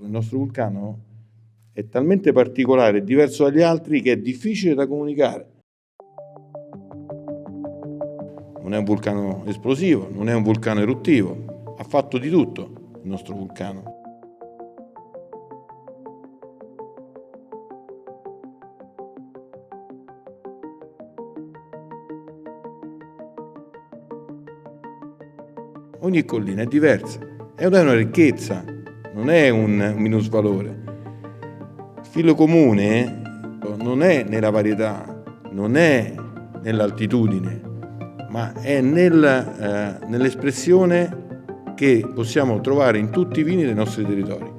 Il nostro vulcano è talmente particolare e diverso dagli altri che è difficile da comunicare. Non è un vulcano esplosivo, non è un vulcano eruttivo, ha fatto di tutto il nostro vulcano. Ogni collina è diversa, è una ricchezza, non è un minusvalore. Il filo comune non è nella varietà, non è nell'altitudine, ma è nell'espressione che possiamo trovare in tutti i vini dei nostri territori.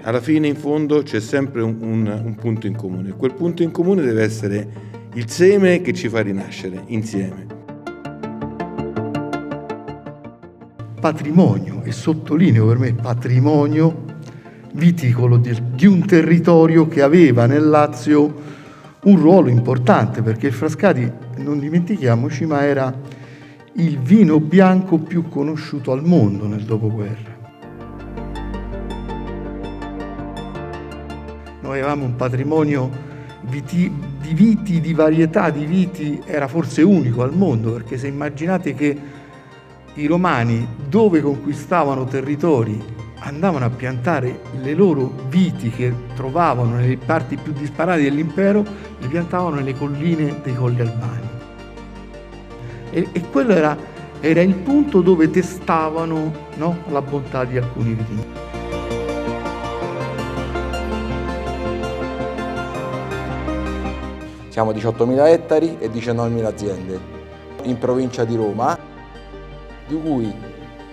Alla fine, in fondo, c'è sempre un punto in comune. Quel punto in comune deve essere il seme che ci fa rinascere insieme. Patrimonio, e sottolineo per me patrimonio viticolo di un territorio che aveva nel Lazio un ruolo importante, perché il Frascati, non dimentichiamoci, ma era il vino bianco più conosciuto al mondo nel dopoguerra. Noi avevamo un patrimonio di viti, di varietà di viti, era forse unico al mondo, perché se immaginate che i romani, dove conquistavano territori, andavano a piantare le loro viti che trovavano nelle parti più disparate dell'impero, li piantavano nelle colline dei Colli Albani. E quello era il punto dove testavano, no, la bontà di alcuni viti. Siamo 18.000 ettari e 19.000 aziende in provincia di Roma, di cui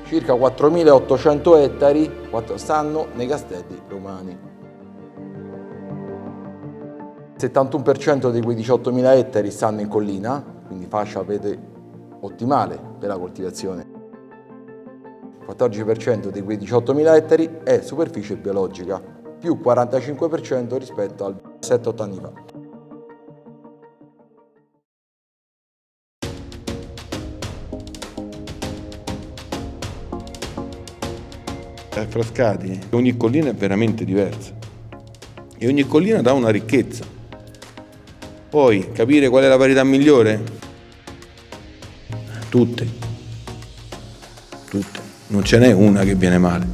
circa 4.800 ettari stanno nei castelli romani. Il 71% di quei 18.000 ettari stanno in collina, quindi fascia ottimale per la coltivazione. Il 14% di quei 18.000 ettari è superficie biologica, più 45% rispetto al 7-8 anni fa. A Frascati ogni collina è veramente diversa e ogni collina dà una ricchezza. Poi capire qual è la varietà migliore? Tutte, non ce n'è una che viene male.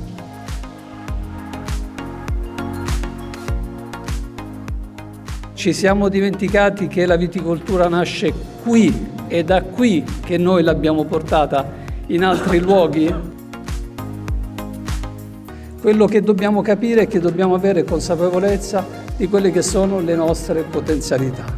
Ci siamo dimenticati che la viticoltura nasce qui, è da qui che noi l'abbiamo portata in altri luoghi. Quello che dobbiamo capire è che dobbiamo avere consapevolezza di quelle che sono le nostre potenzialità.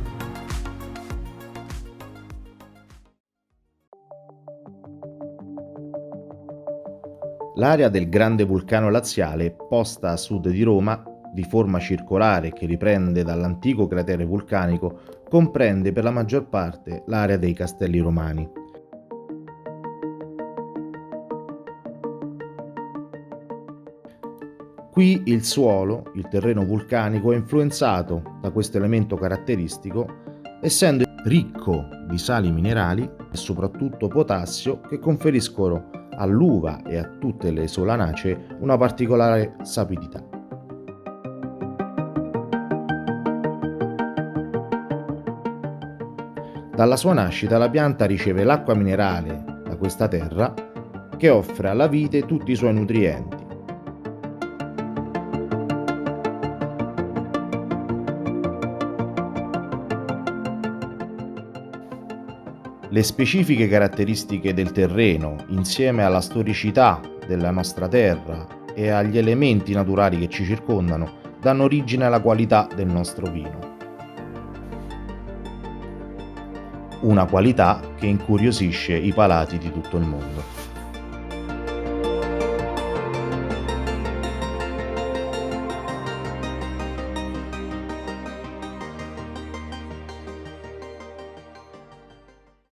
L'area del grande vulcano laziale, posta a sud di Roma, di forma circolare che riprende dall'antico cratere vulcanico, comprende per la maggior parte l'area dei Castelli Romani. Qui il suolo, il terreno vulcanico, è influenzato da questo elemento caratteristico, essendo ricco di sali minerali e soprattutto potassio che conferiscono all'uva e a tutte le solanacee una particolare sapidità. Dalla sua nascita la pianta riceve l'acqua minerale da questa terra che offre alla vite tutti i suoi nutrienti. Le specifiche caratteristiche del terreno, insieme alla storicità della nostra terra e agli elementi naturali che ci circondano, danno origine alla qualità del nostro vino. Una qualità che incuriosisce i palati di tutto il mondo.